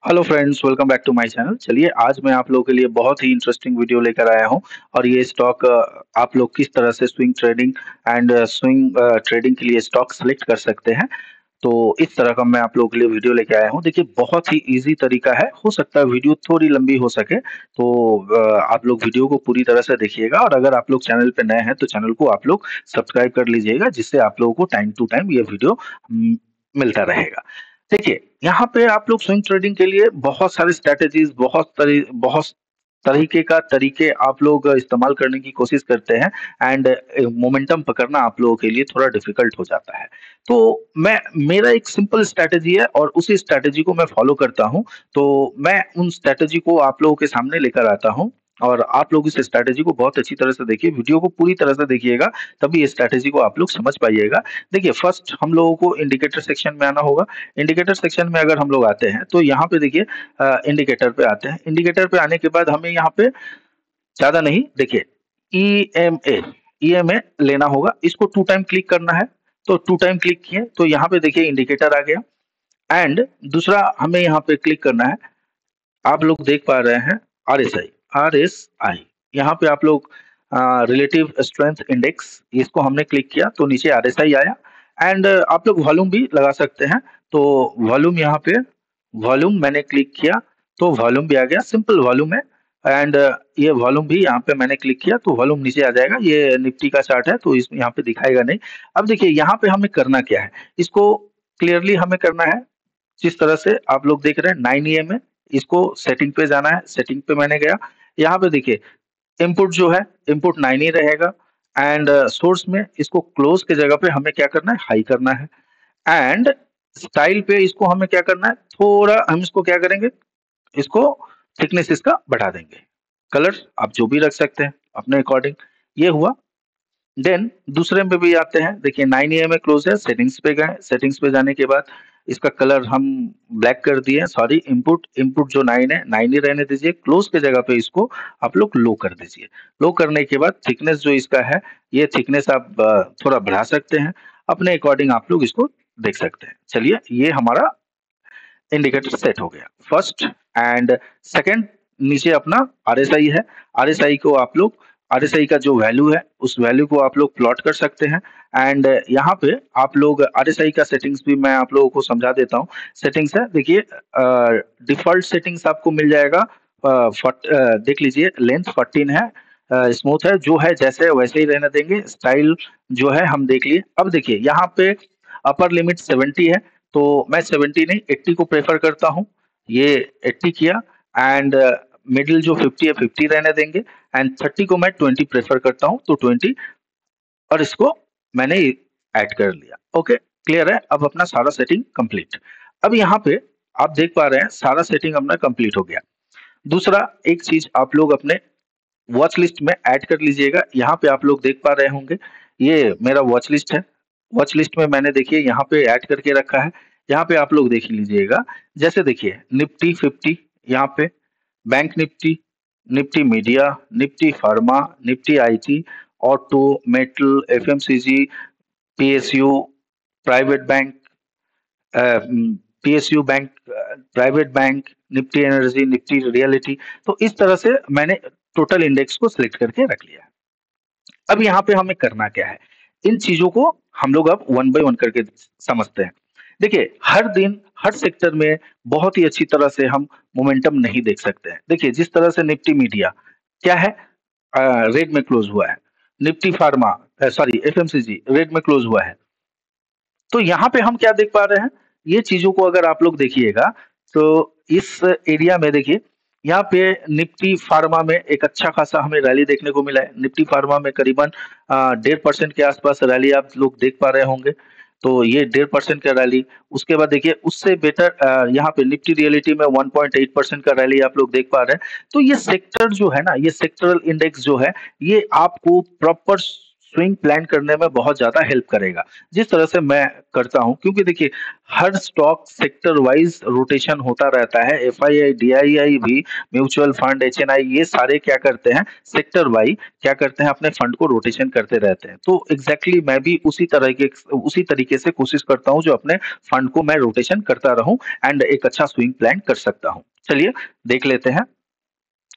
Hello friends, welcome back to my channel. चलिए आज मैं आप लोगों के लिए बहुत ही इंटरेस्टिंग वीडियो लेकर आया हूं और ये स्टॉक आप लोग किस तरह से swing trading and swing trading के लिए स्टॉक सेलेक्ट कर सकते हैं। तो इस तरह का मैं आप लोगों के लिए वीडियो लेके आया हूं। देखिए बहुत ही इजी तरीका है, हो सकता है वीडियो थोड़ी लंबी हो सके तो आप लोग वीडियो को पूरी तरह से देखिएगा और अगर आप लोग चैनल पे नए हैं तो चैनल को आप लोग सब्सक्राइब कर लीजिएगा, जिससे आप लोगों को टाइम टू टाइम ये वीडियो मिलता रहेगा। देखिए यहाँ पे आप लोग स्विंग ट्रेडिंग के लिए बहुत सारे स्ट्रैटेजीज बहुत तरीके का तरीके आप लोग इस्तेमाल करने की कोशिश करते हैं एंड मोमेंटम पकड़ना आप लोगों के लिए थोड़ा डिफिकल्ट हो जाता है। तो मैं मेरा एक सिंपल स्ट्रैटेजी है और उसी स्ट्रैटेजी को मैं फॉलो करता हूँ। तो मैं उन स्ट्रैटेजी को आप लोगों के सामने लेकर आता हूँ और आप लोग इस स्ट्रैटेजी को बहुत अच्छी तरह से देखिए, वीडियो को पूरी तरह से देखिएगा, तभी इस स्ट्रैटेजी को आप लोग समझ पाइएगा। देखिए फर्स्ट हम लोगों को इंडिकेटर सेक्शन में आना होगा। इंडिकेटर सेक्शन में अगर हम लोग आते हैं तो यहाँ पे देखिए इंडिकेटर पे आते हैं। इंडिकेटर पे आने के बाद हमें यहाँ पे ज्यादा नहीं, देखिए ईएमए ईएमए लेना होगा। इसको 2 टाइम क्लिक करना है। तो 2 टाइम क्लिक किए तो यहाँ पे देखिए इंडिकेटर आ गया एंड दूसरा हमें यहाँ पे क्लिक करना है। आप लोग देख पा रहे हैं आरएसआई यहाँ पे आप लोग रिलेटिव स्ट्रेंथ इंडेक्स, इसको हमने क्लिक किया तो नीचे आरएसआई आया एंड आप लोग वॉल्यूम भी लगा सकते हैं। तो वॉल्यूम यहाँ पे वॉल्यूम मैंने क्लिक किया तो वॉल्यूम भी आ गया, सिंपल वॉल्यूम है एंड ये वॉल्यूम भी यहाँ पे मैंने क्लिक किया तो वॉल्यूम नीचे आ जाएगा। ये निफ्टी का चार्ट है तो इस यहाँ पे दिखाएगा नहीं। अब देखिए यहाँ पे हमें करना क्या है, इसको क्लियरली हमें करना है जिस तरह से आप लोग देख रहे हैं 9 EM है। इसको सेटिंग पे जाना है, सेटिंग पे मैंने गया। यहाँ पे देखिए इनपुट जो है इनपुट 9 ही रहेगा एंड सोर्स में इसको क्लोज के जगह पे हमें क्या करना है, हाई करना है एंड स्टाइल पे इसको हमें क्या करना है, थोड़ा हम इसको क्या करेंगे, इसको थिकनेस इसका बढ़ा देंगे। कलर आप जो भी रख सकते हैं अपने अकॉर्डिंग। ये हुआ। देन दूसरे में भी आते हैं, देखिए 9 AM में क्लोज है, सेटिंग्स पे गए, सेटिंग्स पे जाने के बाद इसका कलर हम ब्लैक कर दिए, सॉरी इनपुट इनपुट जो 9 है 9 ही रहने दीजिए। क्लोज के जगह पे इसको आप लोग लो कर दीजिए। लो करने के बाद थिकनेस जो इसका है, ये थिकनेस आप थोड़ा बढ़ा सकते हैं अपने अकॉर्डिंग, आप लोग इसको देख सकते हैं। चलिए ये हमारा इंडिकेटर सेट हो गया फर्स्ट एंड सेकंड। नीचे अपना आरएसआई है, आरएसआई को आप लोग आरएसआई का जो वैल्यू है उस वैल्यू को आप लोग प्लॉट कर सकते हैं एंड यहाँ पे आप लोग आरएसआई का सेटिंग्स भी मैं आप लोगों को समझा देता हूँ। सेटिंग्स है देखिए, डिफॉल्ट सेटिंग्स आपको मिल जाएगा। देख लीजिए लेंथ 14 है, स्मूथ है, जो है जैसे है वैसे ही रहने देंगे। स्टाइल जो है हम देख लिए। अब देखिए यहाँ पे अपर लिमिट 70 है तो मैं 70 नहीं 80 को प्रेफर करता हूँ। ये 80 किया एंड मिडिल जो 50 है 50 रहने देंगे एंड 30 को मैं 20 प्रेफर करता हूँ तो 20 और इसको मैंने ऐड कर लिया। ओके क्लियर है। अब अपना सारा सेटिंग कंप्लीट। अब यहाँ पे आप देख पा रहे हैं सारा सेटिंग अपना कंप्लीट हो गया। दूसरा एक चीज आप लोग अपने वॉच लिस्ट में ऐड कर लीजिएगा। यहाँ पे आप लोग देख पा रहे होंगे ये मेरा वॉच लिस्ट है। वॉच लिस्ट में मैंने देखिए यहाँ पे ऐड करके रखा है। यहाँ पे आप लोग देख लीजिएगा, जैसे देखिए निफ्टी 50 यहाँ पे, bank Nifty, Nifty media, Nifty pharma, Nifty IT, auto, metal, FMCG, PSU, private bank, PSU bank, private bank, Nifty energy, Nifty reality. तो इस तरह से मैंने टोटल इंडेक्स को सिलेक्ट करके रख लिया है। अब यहाँ पे हमें करना क्या है, इन चीजों को हम लोग अब वन बाय वन करके समझते हैं। देखिए हर दिन हर सेक्टर में बहुत ही अच्छी तरह से हम मोमेंटम नहीं देख सकते हैं। देखिए जिस तरह से निफ्टी मीडिया क्या है, रेड में क्लोज हुआ है। Nifty pharma sorry FMCG red में क्लोज हुआ है। तो यहाँ पे हम क्या देख पा रहे हैं, ये चीजों को अगर आप लोग देखिएगा तो इस एरिया में देखिए यहाँ पे निफ्टी फार्मा में एक अच्छा खासा हमें रैली देखने को मिला है। निफ्टी फार्मा में करीबन 1.5% के आसपास रैली आप लोग देख पा रहे होंगे। तो ये 1.5% का रैली, उसके बाद देखिए उससे बेटर यहाँ पे निफ्टी रियलिटी में 1.8% का रैली आप लोग देख पा रहे हैं। तो ये सेक्टर जो है ना, ये सेक्टरल इंडेक्स जो है, ये आपको प्रॉपर स्विंग प्लान करने में बहुत ज़्यादा हेल्प करेगा। जिस तरह से मैं करता हूँ, क्योंकि देखिए हर स्टॉक सेक्टर वाइज़ रोटेशन होता रहता है। एफआईआई, डीआईआई भी, म्यूचुअल फंड, एचएनआई, ये सारे क्या करते हैं सेक्टर वाइज़ क्या करते हैं अपने फंड को रोटेशन करते रहते हैं। तो एग्ज़ैक्टली मैं भी उसी तरीके से कोशिश करता हूँ जो अपने फंड को मैं रोटेशन करता रहूँ एंड एक अच्छा स्विंग प्लान कर सकता हूँ। चलिए देख लेते हैं।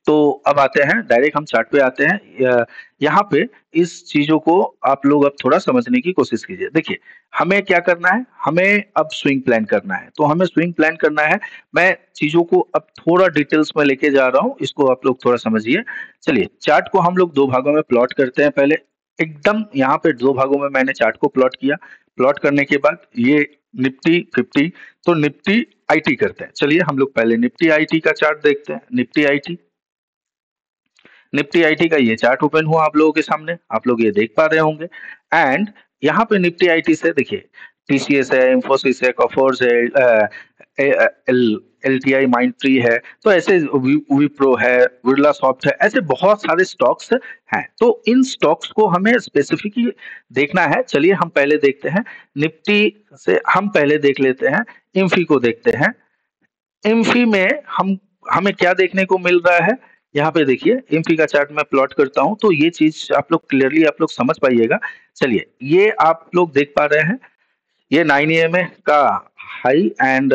तो अब आते हैं डायरेक्ट हम चार्ट पे आते हैं। यहाँ पे इस चीज़ों को आप लोग अब थोड़ा समझने की कोशिश कीजिए। देखिए, हमें क्या करना है, हमें अब स्विंग प्लान करना है। तो हमें स्विंग प्लान करना है, मैं चीज़ों को अब थोड़ा डिटेल्स में लेके जा रहा हूँ, इसको आप लोग थोड़ा समझिए। चलिए, चार्ट को हम लोग 2 भागों में प्लॉट करते हैं पहले। एकदम यहाँ पे 2 भागों में मैंने चार्ट को प्लॉट किया। प्लॉट करने के बाद ये निफ्टी 50, तो निफ्टी आईटी करते हैं। चलिए हम लोग पहले निफ्टी आईटी का चार्ट देखते हैं। निफ्टी आईटी का ये चार्ट ओपन हुआ आप लोगों के सामने, आप लोग ये देख पा रहे होंगे। एंड यहाँ पे निफ्टी आईटी से देखिए टीसीएस है, इंफोसिस है, कॉफोर्स है, एलटीआई माइंड ट्री है, तो ऐसे विप्रो है, बिरला सॉफ्ट है, ऐसे बहुत सारे स्टॉक्स हैं। तो इन स्टॉक्स को हमें स्पेसिफिकली देखना है। चलिए हम पहले देखते हैं निफ्टी से, हम पहले देख लेते हैं इंफी को देखते हैं। इंफी में हमें क्या देखने को मिल रहा है, यहाँ पे देखिए इंफी का चार्ट मैं प्लॉट करता हूँ, तो ये चीज आप लोग क्लियरली आप लोग समझ पाइएगा। चलिए ये आप लोग देख पा रहे हैं, ये 9 EMA का हाई एंड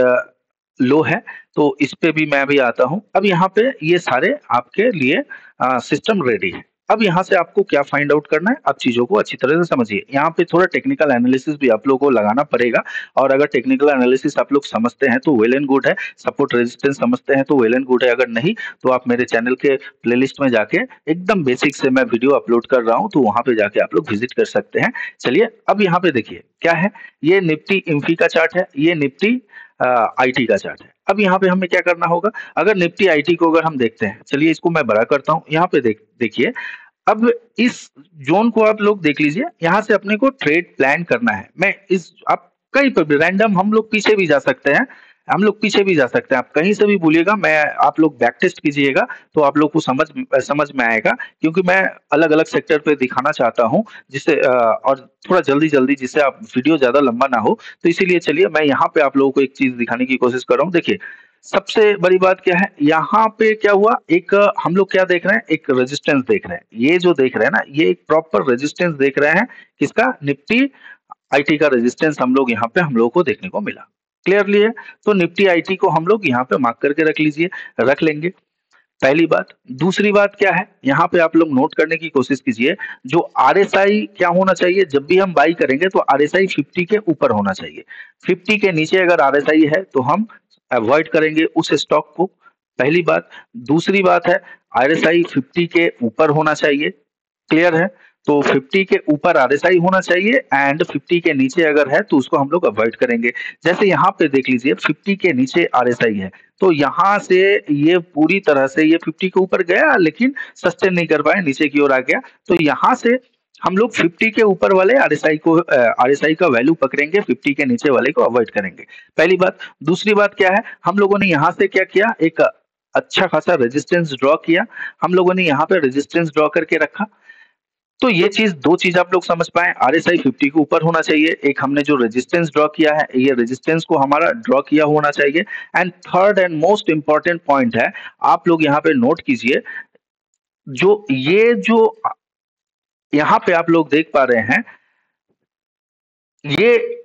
लो है। तो इस पे भी मैं भी आता हूँ। अब यहाँ पे ये सारे आपके लिए सिस्टम रेडी है। अब यहाँ से आपको क्या फाइंड आउट करना है, आप चीजों को अच्छी तरह से समझिए। यहाँ पे थोड़ा टेक्निकल एनालिसिस भी आप लोगों को लगाना पड़ेगा, और अगर टेक्निकल एनालिसिस आप लोग समझते हैं तो वेल एंड गुड है, सपोर्ट रेजिस्टेंस समझते हैं तो वेल एंड गुड है, अगर नहीं तो आप मेरे चैनल के प्लेलिस्ट में जाके एकदम बेसिक से मैं वीडियो अपलोड कर रहा हूँ, तो वहां पे जाके आप लोग विजिट कर सकते हैं। चलिए अब यहाँ पे देखिए क्या है, ये निफ्टी इंफी का चार्ट है, ये निफ्टी आईटी का चार्ट है। अब यहाँ पे हमें क्या करना होगा, अगर निफ्टी आईटी को अगर हम देखते हैं, चलिए इसको मैं बड़ा करता हूँ। यहाँ पे देखिए अब इस जोन को आप लोग देख लीजिए, यहाँ से अपने को ट्रेड प्लान करना है। मैं इस आप कहीं पर भी रैंडम हम लोग पीछे भी जा सकते हैं, हम लोग पीछे भी जा सकते हैं, आप कहीं से भी बोलिएगा, मैं आप लोग बैक टेस्ट कीजिएगा तो आप लोग को समझ में आएगा, क्योंकि मैं अलग अलग सेक्टर पे दिखाना चाहता हूँ जिससे और थोड़ा जल्दी जल्दी, जिससे आप वीडियो ज्यादा लंबा ना हो। तो इसीलिए चलिए मैं यहाँ पे आप लोगों को एक चीज दिखाने की कोशिश कर रहा हूँ। देखिए सबसे बड़ी बात क्या है, यहाँ पे क्या हुआ, एक हम लोग क्या देख रहे हैं, एक रेजिस्टेंस देख रहे हैं। ये जो देख रहे हैं ना, ये एक प्रॉपर रेजिस्टेंस देख रहे हैं, किसका, निफ्टी आईटी का रेजिस्टेंस हम लोग यहाँ पे हम लोगों को देखने को मिला। क्लियरली है, तो निफ्टी आईटी को हम लोग यहाँ पे मार्क करके रख लीजिए, रख लेंगे, पहली बात। दूसरी बात क्या है, यहाँ पे आप लोग नोट करने की कोशिश कीजिए, जो आरएसआई क्या होना चाहिए, जब भी हम बाई करेंगे तो आरएसआई 50 के ऊपर होना चाहिए। 50 के नीचे अगर आरएसआई है तो हम अवॉइड करेंगे उस स्टॉक को, पहली बात। दूसरी बात है, आरएसआई 50 के ऊपर होना चाहिए, क्लियर है। तो 50 के ऊपर आरएसआई होना चाहिए एंड 50 के नीचे अगर है तो उसको हम लोग अवॉइड करेंगे। जैसे यहाँ पे देख लीजिए 50 के नीचे आरएसआई है, तो यहाँ से ये पूरी तरह से ये 50 के ऊपर गया लेकिन सस्टेन नहीं कर पाए, नीचे की ओर आ गया। तो यहाँ से हम लोग 50 के ऊपर वाले आरएसआई का वैल्यू पकड़ेंगे, 50 के नीचे वाले को अवॉइड करेंगे, पहली बात। दूसरी बात क्या है, हम लोगों ने यहाँ से क्या किया, एक अच्छा खासा रेजिस्टेंस ड्रॉ किया, हम लोगों ने यहाँ पे रेजिस्टेंस ड्रॉ करके रखा। तो ये चीज, दो चीज आप लोग समझ पाए, आरएसआई 50 के ऊपर होना चाहिए, एक हमने जो रेजिस्टेंस ड्रॉ किया है ये रेजिस्टेंस को हमारा ड्रॉ किया होना चाहिए। And third and most important point है, आप लोग यहाँ पे नोट कीजिए, जो यहाँ पे आप लोग देख पा रहे हैं, ये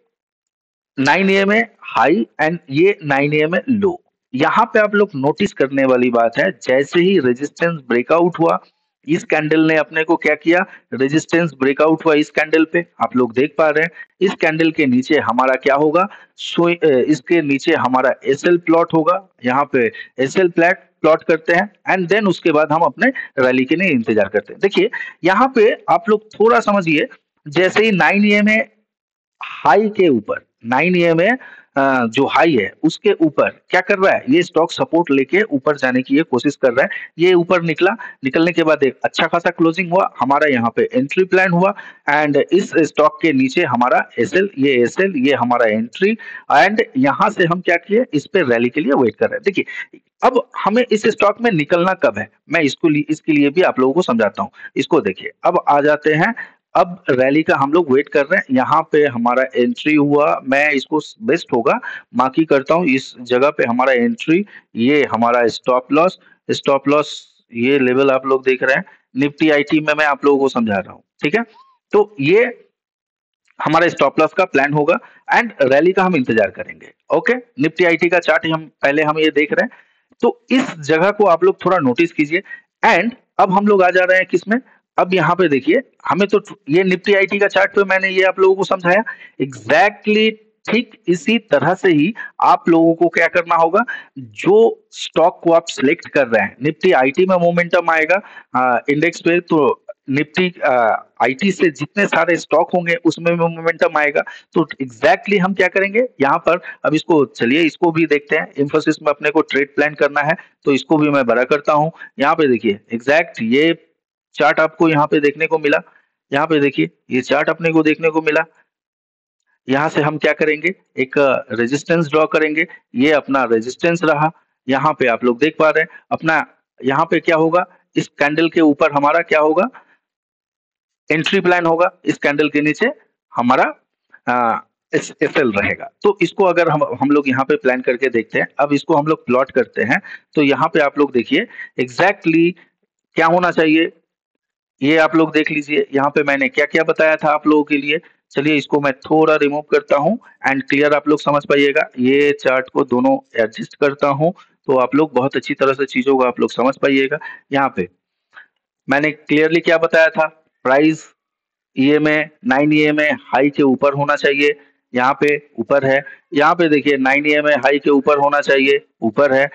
9 EMA हाई एंड ये 9 EMA लो। यहाँ पे आप लोग नोटिस करने वाली बात है, जैसे ही रेजिस्टेंस ब्रेकआउट हुआ, इस कैंडल ने अपने को क्या किया, रेजिस्टेंस ब्रेकआउट हुआ इस कैंडल पे, आप लोग देख पा रहे हैं। इस कैंडल के नीचे हमारा क्या होगा, इसके नीचे हमारा एसएल प्लॉट होगा, यहाँ पे एसएल प्लॉट करते हैं एंड देन उसके बाद हम अपने रैली के लिए इंतजार करते हैं। देखिए यहाँ पे आप लोग थोड़ा समझिए, जैसे ही 9 EMA हाई के ऊपर, 9 EMA जो हाई है उसके ऊपर क्या कर रहा है, ये स्टॉक सपोर्ट लेके ऊपर जाने की ये कोशिश कर रहा है। ये ऊपर निकला, निकलने के बाद एक अच्छा खासा क्लोजिंग हुआ, हमारा यहाँ पे एंट्री प्लान हुआ एंड इस स्टॉक के नीचे हमारा एसएल, ये हमारा एंट्री। एंड यहाँ से हम क्या किए, इस पे रैली के लिए वेट कर रहे हैं। देखिए अब हमें इस स्टॉक में निकलना कब है, मैं इसके लिए भी आप लोगों को समझाता हूँ। इसको देखिए, अब आ जाते हैं अब रैली का हम लोग वेट कर रहे हैं, यहाँ पे हमारा एंट्री हुआ, मैं इसको बेस्ट होगा मार्की करता हूँ, इस जगह पे हमारा एंट्री, ये हमारा स्टॉप लॉस ये लेवल आप लोग देख रहे हैं, निफ्टी आईटी में मैं आप लोगों को समझा रहा हूँ, ठीक है। तो ये हमारा स्टॉप लॉस का प्लान होगा एंड रैली का हम इंतजार करेंगे। ओके, निफ्टी आईटी का चार्ट हम ये देख रहे हैं, तो इस जगह को आप लोग थोड़ा नोटिस कीजिए। एंड अब हम लोग आ जा रहे हैं किसमें, अब यहाँ पे देखिए, हमें तो ये निफ्टी आईटी का चार्ट पे मैंने ये आप लोगों को समझाया एग्जैक्टली, ठीक इसी तरह से ही आप लोगों को क्या करना होगा, जो स्टॉक को आप सिलेक्ट कर रहे हैं, निफ्टी आईटी में मोमेंटम आएगा इंडेक्स पे, तो निफ्टी आईटी से जितने सारे स्टॉक होंगे उसमें भी मोमेंटम आएगा। तो एग्जैक्टली हम क्या करेंगे यहाँ पर, अब इसको चलिए इसको भी देखते हैं, इंफोसिस में अपने को ट्रेड प्लान करना है, तो इसको भी मैं बड़ा करता हूँ। यहाँ पे देखिए एग्जैक्ट ये चार्ट आपको यहाँ पे देखने को मिला, यहाँ पे देखिए ये चार्ट अपने को देखने को मिला। यहाँ से हम क्या करेंगे, एक रेजिस्टेंस ड्रॉ करेंगे, ये अपना रेजिस्टेंस रहा, यहाँ पे आप लोग देख पा रहे हैं अपना, यहाँ पे क्या होगा, इस कैंडल के ऊपर हमारा क्या होगा, एंट्री प्लान होगा, इस कैंडल के नीचे हमारा एसएल रहेगा। तो इसको अगर हम लोग यहाँ पे प्लान करके देखते हैं, अब इसको हम लोग प्लॉट करते हैं, तो यहाँ पे आप लोग देखिए एग्जैक्टली क्या होना चाहिए, ये आप लोग देख लीजिए, यहाँ पे मैंने क्या क्या बताया था आप लोगों के लिए। चलिए इसको मैं थोड़ा रिमूव करता हूँ एंड क्लियर आप लोग समझ पाइएगा, ये चार्ट को दोनों एडजस्ट करता हूँ, तो आप लोग बहुत अच्छी तरह से चीजों को आप लोग समझ पाइएगा। यहाँ पे मैंने क्लियरली क्या बताया था, प्राइस ईएमए 9 ईएमए हाई के ऊपर होना चाहिए, यहाँ पे ऊपर है, यहाँ पे देखिए 9 ईएमए हाई के ऊपर होना चाहिए, ऊपर है,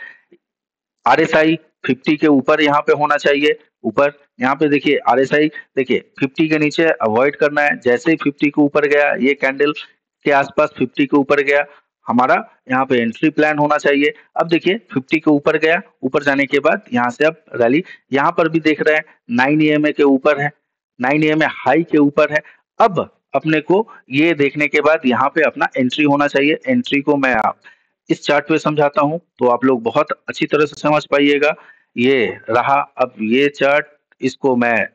आरएसआई 50 के ऊपर यहाँ पे होना चाहिए, ऊपर, यहाँ पे देखिए आरएसआई देखिए 50 के नीचे अवॉइड करना है, जैसे ही 50 के ऊपर गया, ये कैंडल के आसपास 50 के ऊपर गया, हमारा यहाँ पे एंट्री प्लान होना चाहिए। अब देखिए 50 के ऊपर गया, ऊपर जाने के बाद यहाँ से अब रैली, यहाँ पर भी देख रहे हैं 9 ईएमए के ऊपर है, 9 ईएमए हाई के ऊपर है। अब अपने को ये देखने के बाद यहाँ पे अपना एंट्री होना चाहिए, एंट्री को मैं आप इस चार्ट पे समझाता हूँ, तो आप लोग बहुत अच्छी तरह से समझ पाइएगा। ये रहा, अब ये चार्ट, इसको मैं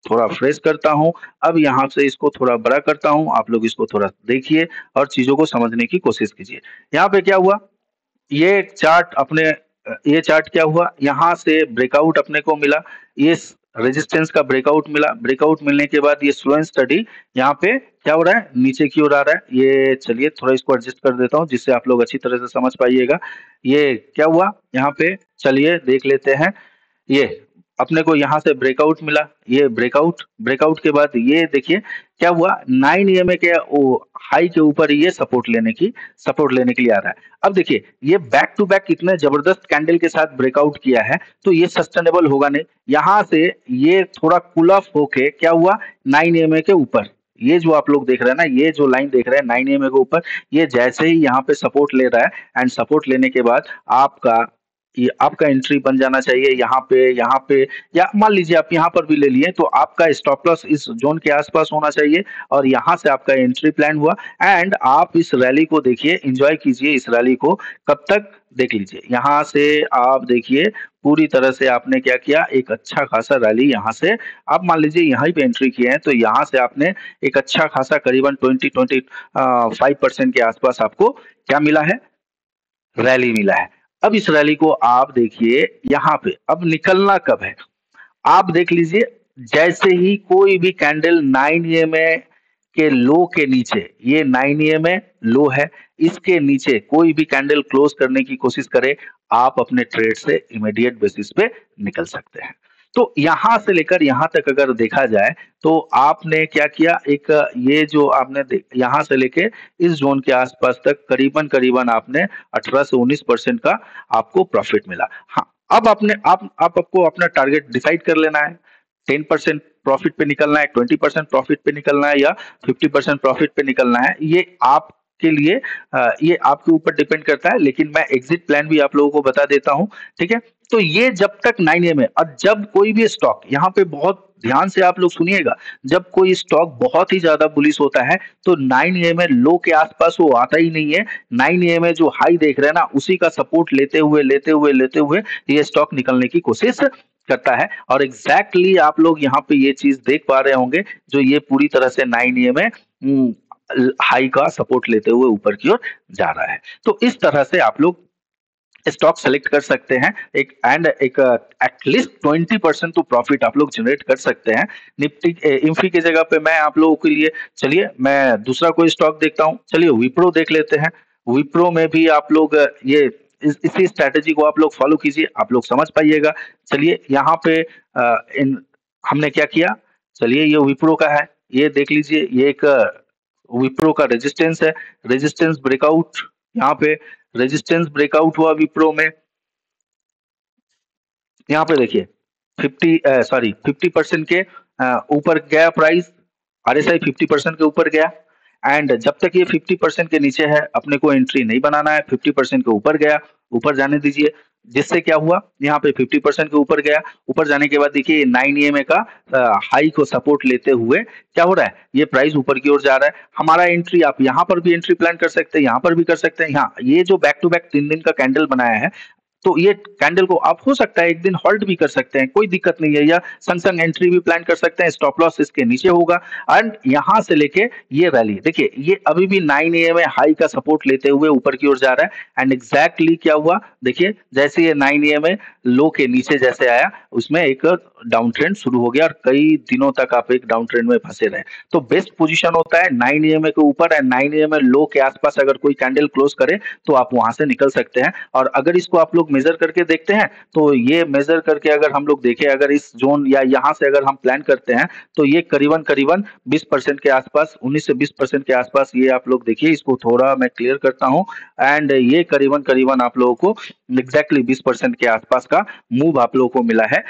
थोड़ा फ्रेश करता हूँ, अब यहाँ से इसको थोड़ा बड़ा करता हूँ, आप लोग इसको थोड़ा देखिए और चीजों को समझने की कोशिश कीजिए। यहाँ पे क्या हुआ, ये चार्ट अपने ये चार्ट क्या हुआ, यहाँ से ब्रेकआउट अपने को मिला, ये रेजिस्टेंस का ब्रेकआउट मिला, ब्रेकआउट मिलने के बाद ये स्लो एंड स्टडी यहाँ पे क्या हो रहा है, नीचे की ओर आ रहा है। ये चलिए थोड़ा इसको एडजस्ट कर देता हूँ जिससे आप लोग अच्छी तरह से समझ पाइएगा। ये क्या हुआ यहाँ पे, चलिए देख लेते हैं, ये अपने को यहाँ से ब्रेकआउट मिला, ये ब्रेकआउट, ब्रेकआउट के बाद ये देखिए क्या हुआ, 9 ईएमए के हाई के ऊपर ये सपोर्ट लेने के लिए आ रहा है। अब देखिए ये बैक टू बैक इतने जबरदस्त कैंडल के साथ ब्रेकआउट किया है, तो ये सस्टेनेबल होगा नहीं, यहाँ से ये थोड़ा कूल ऑफ होके क्या हुआ, 9 ईएमए के ऊपर, ये जो आप लोग देख रहे हैं ना, ये जो लाइन देख रहे हैं 9 ईएमए के ऊपर, ये जैसे ही यहाँ पे सपोर्ट ले रहा है एंड सपोर्ट लेने के बाद आपका एंट्री बन जाना चाहिए यहाँ पे, या मान लीजिए आप यहाँ पर भी ले लिए, तो आपका स्टॉप लॉस इस जोन के आसपास होना चाहिए और यहाँ से आपका एंट्री प्लान हुआ। एंड आप इस रैली को देखिए, एंजॉय कीजिए इस रैली को, कब तक देख लीजिए, यहाँ से आप देखिए पूरी तरह से आपने क्या किया, एक अच्छा खासा रैली यहाँ से आप मान लीजिए यहाँ पे एंट्री किए हैं, तो यहाँ से आपने एक अच्छा खासा करीबन 20-25% के आसपास आपको क्या मिला है, रैली मिला है। अब इस रैली को आप देखिए यहाँ पे, अब निकलना कब है, आप देख लीजिए, जैसे ही कोई भी कैंडल 9 ईएमए के लो के नीचे, ये 9 ईएमए लो है, इसके नीचे कोई भी कैंडल क्लोज करने की कोशिश करे, आप अपने ट्रेड से इमीडिएट बेसिस पे निकल सकते हैं। तो यहां से लेकर यहां तक अगर देखा जाए, तो आपने क्या किया, एक ये जो आपने यहां से लेके इस जोन के आसपास तक करीबन करीबन आपने 18 से 19% का आपको प्रॉफिट मिला। हाँ, अब आपको अपना टारगेट डिसाइड कर लेना है, 10% प्रॉफिट पे निकलना है, 20% प्रॉफिट पे निकलना है, या 50% प्रॉफिट पे निकलना है, ये आपके लिए ये आपके ऊपर डिपेंड करता है, लेकिन मैं एग्जिट प्लान भी आप लोगों को बता देता हूं, ठीक है। तो ये जब तक 9 ए में, और जब कोई भी स्टॉक, यहाँ पे बहुत ध्यान से आप लोग सुनिएगा, जब कोई स्टॉक बहुत ही ज्यादा बुलिश होता है तो 9 ए में लो के आसपास वो आता ही नहीं है, 9 ए में जो हाई देख रहे हैं ना, उसी का सपोर्ट लेते हुए ये स्टॉक निकलने की कोशिश करता है। और एग्जैक्टली आप लोग यहाँ पे ये चीज देख पा रहे होंगे, जो ये पूरी तरह से 9 AM में हाई का सपोर्ट लेते हुए ऊपर की ओर जा रहा है। तो इस तरह से आप लोग स्टॉक सेलेक्ट कर सकते हैं, एक एटलीस्ट 20% तो प्रॉफिट आप लोग जनरेट कर सकते हैं। निफ्टी इंफी की जगह पे मैं आप लोगों के लिए, चलिए मैं दूसरा कोई स्टॉक देखता हूँ, चलिए विप्रो देख लेते हैं। विप्रो में भी आप लोग ये इसी स्ट्रेटेजी को आप लोग फॉलो कीजिए, आप लोग समझ पाइएगा। चलिए यहाँ पे हमने क्या किया, चलिए ये विप्रो का है, ये देख लीजिए, ये एक विप्रो का रेजिस्टेंस है, रेजिस्टेंस ब्रेकआउट, यहाँ पे रेजिस्टेंस ब्रेकआउट हुआ विप्रो में। यहाँ पे देखिए 50% के ऊपर गया प्राइस, आरएसआई 50% के ऊपर गया। एंड जब तक ये 50% के नीचे है अपने को एंट्री नहीं बनाना है। 50% के ऊपर गया, ऊपर जाने दीजिए। जिससे क्या हुआ, यहाँ पे 50% के ऊपर गया, ऊपर जाने के बाद देखिए 9 EMA का हाई को सपोर्ट लेते हुए क्या हो रहा है, ये प्राइस ऊपर की ओर जा रहा है। हमारा एंट्री, आप यहाँ पर भी एंट्री प्लान कर सकते हैं, यहाँ पर भी कर सकते हैं। यहाँ ये जो बैक टू बैक 3 दिन का कैंडल बनाया है, तो ये कैंडल को आप हो सकता है एक दिन होल्ड भी कर सकते हैं, कोई दिक्कत नहीं है, या संग संग एंट्री भी प्लान कर सकते हैं। स्टॉप लॉस इसके नीचे होगा। एंड यहां से लेके ये रैली देखिए, ये अभी भी 9 AM में हाई का सपोर्ट लेते हुए ऊपर की ओर जा रहा है। एंड एग्जैक्टली क्या हुआ, देखिए जैसे ये 9 AM में लो के नीचे जैसे आया, उसमें एक डाउन ट्रेंड शुरू हो गया और कई दिनों तक आप एक डाउन ट्रेंड में फंसे रहे। तो बेस्ट पोजीशन होता है 9 AM के ऊपर एंड 9 AM लो के आसपास अगर कोई कैंडल क्लोज करे तो आप वहां से निकल सकते हैं। और अगर इसको आप लोग मेजर करके देखते हैं, तो ये मेजर करके अगर हम लोग देखें, अगर इस जोन या यहाँ से अगर हम प्लान करते हैं, तो ये करीबन करीबन 20% के आसपास, 19 से 20% के आसपास, ये आप लोग देखिए, इसको थोड़ा मैं क्लियर करता हूँ। एंड ये करीबन करीबन आप लोगों को एग्जैक्टली 20% के आसपास का मूव आप लोगों को मिला है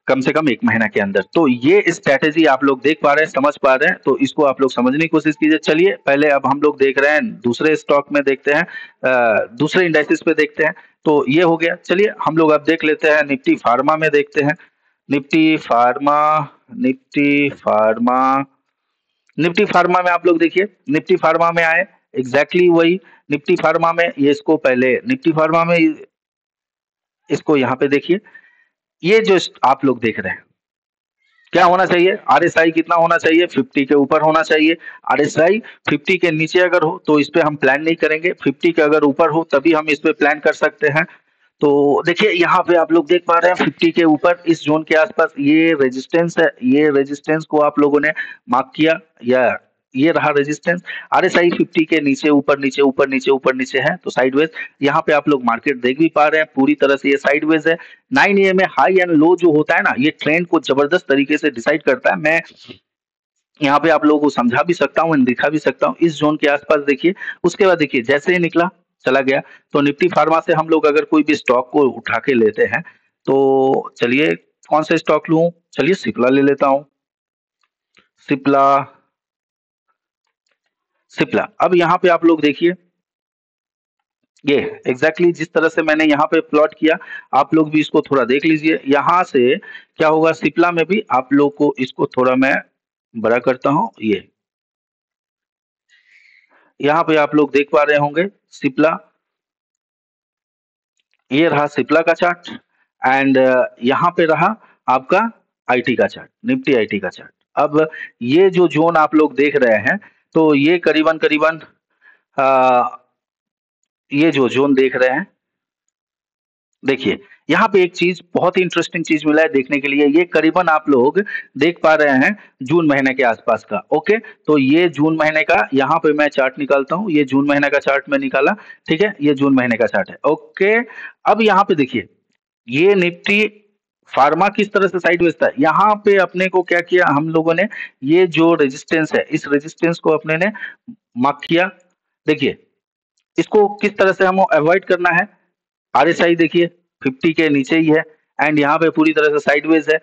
कम से कम 1 महीना के अंदर। तो ये स्ट्रेटेजी आप लोग देख पा रहे हैं, समझ पा रहे हैं, तो इसको आप लोग समझने की कोशिश कीजिए। चलिए पहले अब हम लोग देख रहे हैं दूसरे स्टॉक में, देखते हैं दूसरे इंडाइसिस पे देखते हैं। तो ये हो गया, चलिए हम लोग अब देख लेते हैं निफ्टी फार्मा में, देखते हैं Nifty pharma. Nifty pharma, Nifty pharma में आप लोग देखिए, निफ्टी फार्मा में आए एग्जैक्टली वही निफ्टी फार्मा में, ये इसको पहले निफ्टी फार्मा में, इसको यहाँ पे देखिए, ये जो आप लोग देख रहे हैं क्या होना चाहिए, आरएसआई कितना होना चाहिए, 50 के ऊपर होना चाहिए। आरएसआई 50 के नीचे अगर हो तो इस पे हम प्लान नहीं करेंगे, 50 के अगर ऊपर हो तभी हम इस पे प्लान कर सकते हैं। तो देखिए यहाँ पे आप लोग देख पा रहे हैं 50 के ऊपर इस जोन के आसपास ये रेजिस्टेंस है, ये रेजिस्टेंस को आप लोगों ने मार्क किया, या ये रहा रेजिस्टेंस। आरएसआई 50 के नीचे ऊपर नीचे ऊपर नीचे ऊपर नीचे है, तो साइडवेज यहाँ पे आप लोग मार्केट देख भी पा रहे हैं, पूरी तरह से ये साइडवेज है। 9 AM में हाई एंड लो जो होता है ना, ये ट्रेंड को जबरदस्त तरीके से डिसाइड करता है। मैं यहाँ पे आप लोगों को समझा भी सकता हूँ, दिखा भी सकता हूँ। इस जोन के आसपास देखिए, उसके बाद देखिए जैसे ही निकला चला गया। तो निफ्टी फार्मा से हम लोग अगर कोई भी स्टॉक को उठा के लेते हैं, तो चलिए कौन सा स्टॉक लूं, चलिए सिप्ला ले लेता हूं। सिप्ला, सिप्ला अब यहाँ पे आप लोग देखिए, ये एग्जैक्टली जिस तरह से मैंने यहाँ पे प्लॉट किया, आप लोग भी इसको थोड़ा देख लीजिए। यहाँ से क्या होगा, सिप्ला में भी आप लोग को, इसको थोड़ा मैं बड़ा करता हूँ, ये यहाँ पे आप लोग देख पा रहे होंगे सिप्ला, ये रहा सिप्ला का चार्ट। एंड यहाँ पे रहा आपका आईटी का चार्ट, निफ्टी आईटी का चार्ट। अब ये जो जोन आप लोग देख रहे हैं, तो ये करीबन करीबन ये जो जोन देख रहे हैं, देखिए यहाँ पे एक चीज, बहुत ही इंटरेस्टिंग चीज मिला है देखने के लिए। ये करीबन आप लोग देख पा रहे हैं जून महीने के आसपास का। ओके, तो ये जून महीने का, यहाँ पे मैं चार्ट निकालता हूँ, ये जून महीने का चार्ट में निकाला, ठीक है, ये जून महीने का चार्ट है। ओके, अब यहाँ पे देखिए, ये निफ्टी फार्मा किस तरह से साइडवेज था। यहाँ पे अपने को क्या किया हम लोगों ने, ये जो रेजिस्टेंस है, इस रेजिस्टेंस को अपने ने मार्क किया। देखिए इसको किस तरह से हम अवॉइड करना है, आरएसआई देखिए 50 के नीचे ही है एंड यहाँ पे पूरी तरह से साइडवेज है।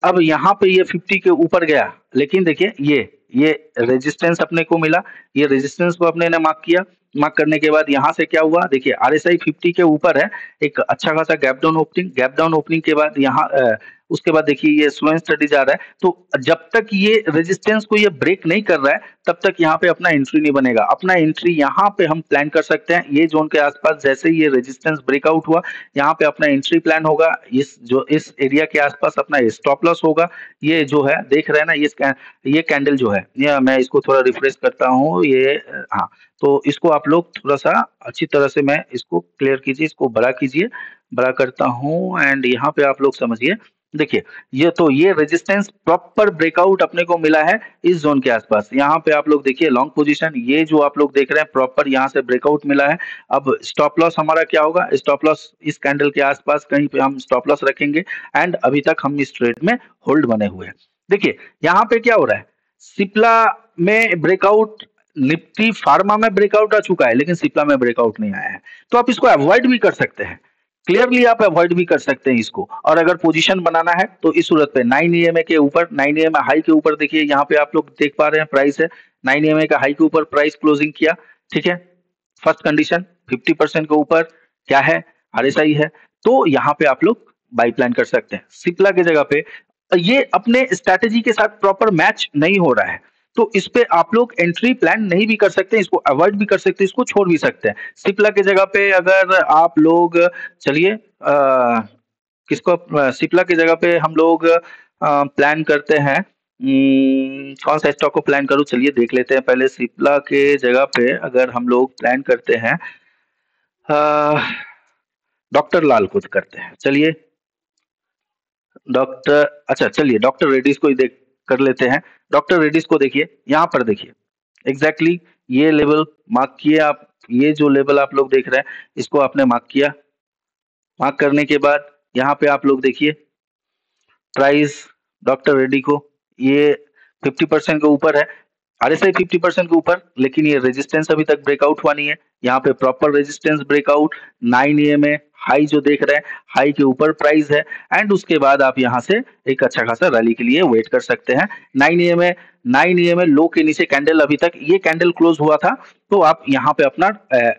अब यहाँ पे ये 50 के ऊपर गया, लेकिन देखिए ये रेजिस्टेंस अपने को मिला, ये रेजिस्टेंस को अपने ने मार्क किया। मार्क करने के बाद यहाँ से क्या हुआ, देखिए आरएसआई 50 के ऊपर है, एक अच्छा खासा gap down opening, gap down opening के बाद यहाँ उसके बाद देखिए ये स्लो एंड स्टडी जा रहा है, तो जब तक ये रेजिस्टेंस को ये ब्रेक नहीं कर रहा है तब तक यहाँ पे अपना एंट्री नहीं बनेगा। अपना एंट्री यहाँ पे हम प्लान कर सकते हैं, ये जोन के आसपास जैसे ही ये रेजिस्टेंस ब्रेकआउट हुआ यहाँ पे अपना एंट्री प्लान होगा। इस एरिया के आसपास अपना स्टॉप लॉस होगा। ये जो है देख रहे हैं ना, ये कैंडल जो है, ये मैं इसको थोड़ा रिफ्रेश करता हूँ, ये हाँ, तो इसको आप लोग थोड़ा सा अच्छी तरह से, मैं इसको क्लियर कीजिए, इसको बड़ा कीजिए, बड़ा करता हूँ एंड यहाँ पे आप लोग समझिए। देखिए ये रेजिस्टेंस प्रॉपर ब्रेकआउट अपने को मिला है इस जोन के आसपास। यहाँ पे आप लोग देखिए लॉन्ग पोजीशन, ये जो आप लोग देख रहे हैं प्रॉपर यहाँ से ब्रेकआउट मिला है। अब स्टॉप लॉस हमारा क्या होगा, स्टॉप लॉस इस कैंडल के आसपास कहीं पे हम स्टॉप लॉस रखेंगे एंड अभी तक हम इस ट्रेड में होल्ड बने हुए हैं। देखिए यहाँ पे क्या हो रहा है, सिप्ला में ब्रेकआउट, निफ्टी फार्मा में ब्रेकआउट आ चुका है लेकिन सिप्ला में ब्रेकआउट नहीं आया है, तो आप इसको अवॉइड भी कर सकते हैं, क्लियरली आप अवॉइड भी कर सकते हैं इसको। और अगर पोजीशन बनाना है तो इस सूरत पे 9 ईएमए के ऊपर, 9 ईएमए हाई के ऊपर, देखिए यहाँ पे आप लोग देख पा रहे हैं प्राइस है 9 ईएमए का हाई के ऊपर प्राइस क्लोजिंग किया, ठीक है। फर्स्ट कंडीशन 50% के ऊपर क्या है, आरएसआई है, तो यहाँ पे आप लोग बाई प्लान कर सकते हैं। सिप्ला की जगह पे ये अपने स्ट्रैटेजी के साथ प्रॉपर मैच नहीं हो रहा है, तो इस पे आप लोग एंट्री प्लान नहीं भी कर सकते, इसको अवॉइड भी कर सकते हैं, इसको छोड़ भी सकते हैं। सिप्ला की जगह पे अगर आप लोग, चलिए किसको, सिप्ला की जगह पे हम लोग प्लान करते हैं, कौन सा स्टॉक को प्लान करूं, चलिए देख लेते हैं पहले। सिप्ला के जगह पे अगर हम लोग प्लान करते हैं डॉक्टर लाल को करते हैं, चलिए डॉक्टर, अच्छा चलिए डॉक्टर रेड्डीज को ही देख कर लेते हैं। डॉक्टर रेड्डीज को देखिए, यहाँ पर देखिए एग्जैक्टली ये लेवल मार्क किए आप, ये जो लेवल आप लोग देख रहे हैं इसको आपने मार्क किया। मार्क करने के बाद यहाँ पे आप लोग देखिए प्राइस डॉक्टर रेड्डी को, ये 50% के ऊपर है, आरएसआई 50% के ऊपर, लेकिन ये रेजिस्टेंस अभी तक ब्रेकआउट हुआ नहीं है। यहाँ पे proper resistance breakout 9 EMA high जो देख रहे हैं, हाई के ऊपर प्राइस है एंड उसके बाद आप यहाँ से एक अच्छा खासा रैली के लिए वेट कर सकते हैं। 9 ईएमए लो के नीचे कैंडल, अभी तक ये कैंडल क्लोज हुआ था, तो आप यहाँ पे अपना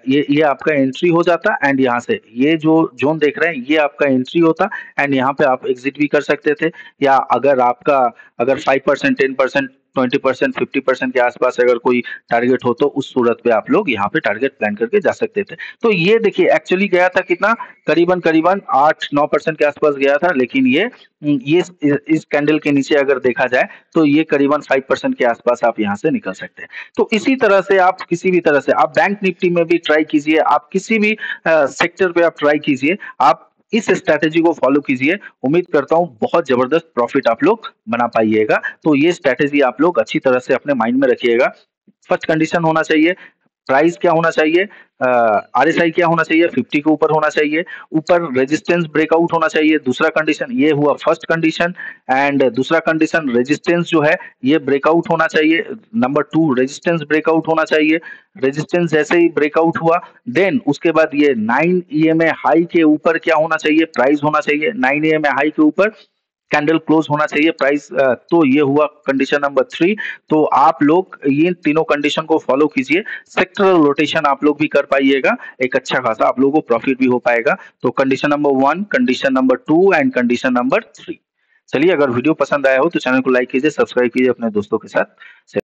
ये आपका एंट्री हो जाता एंड यहाँ से ये जो जोन देख रहे हैं ये आपका एंट्री होता एंड यहाँ पे आप एग्जिट भी कर सकते थे। या अगर आपका अगर 5%, 10%, 20%, 50% के आसपास अगर कोई टारगेट हो तो उस सूरत पे आप लोग यहाँ पे टारगेट प्लान करके जा सकते थे। तो ये देखिए एक्चुअली गया था कितना, करीबन 8-9% के आसपास गया था, लेकिन ये इस कैंडल के नीचे अगर देखा जाए तो ये करीबन 5% के आसपास आप यहाँ से निकल सकते हैं। तो इसी तरह से आप किसी भी तरह से आप बैंक निफ्टी में भी ट्राई कीजिए, आप किसी भी सेक्टर पे आप ट्राई कीजिए, आप इस स्ट्रैटेजी को फॉलो कीजिए। उम्मीद करता हूं बहुत जबरदस्त प्रॉफिट आप लोग बना पाइएगा। तो ये स्ट्रैटेजी आप लोग अच्छी तरह से अपने माइंड में रखिएगा। फर्स्ट कंडीशन होना चाहिए, प्राइस क्या होना चाहिए, आरएसआई क्या होना चाहिए, 50 के ऊपर होना चाहिए, ऊपर रेजिस्टेंस ब्रेकआउट होना चाहिए। दूसरा कंडीशन ये हुआ फर्स्ट कंडीशन एंड दूसरा कंडीशन रेजिस्टेंस जो है ये ब्रेकआउट होना चाहिए। नंबर 2 रेजिस्टेंस ब्रेकआउट होना चाहिए। रेजिस्टेंस जैसे ही ब्रेकआउट हुआ देन उसके बाद ये 9 ईएमए हाई के ऊपर क्या होना चाहिए, प्राइस होना चाहिए। 9 ईएमए हाई के ऊपर कैंडल क्लोज होना चाहिए, प्राइस, तो ये हुआ कंडीशन नंबर 3। तो आप लोग ये तीनों कंडीशन को फॉलो कीजिए, सेक्टरल रोटेशन आप लोग भी कर पाइएगा, एक अच्छा खासा आप लोगों को प्रॉफिट भी हो पाएगा। तो condition number 1, condition number 2 and condition number 3। चलिए अगर वीडियो पसंद आया हो तो चैनल को लाइक कीजिए, सब्सक्राइब कीजिए अपने दोस्तों के साथ।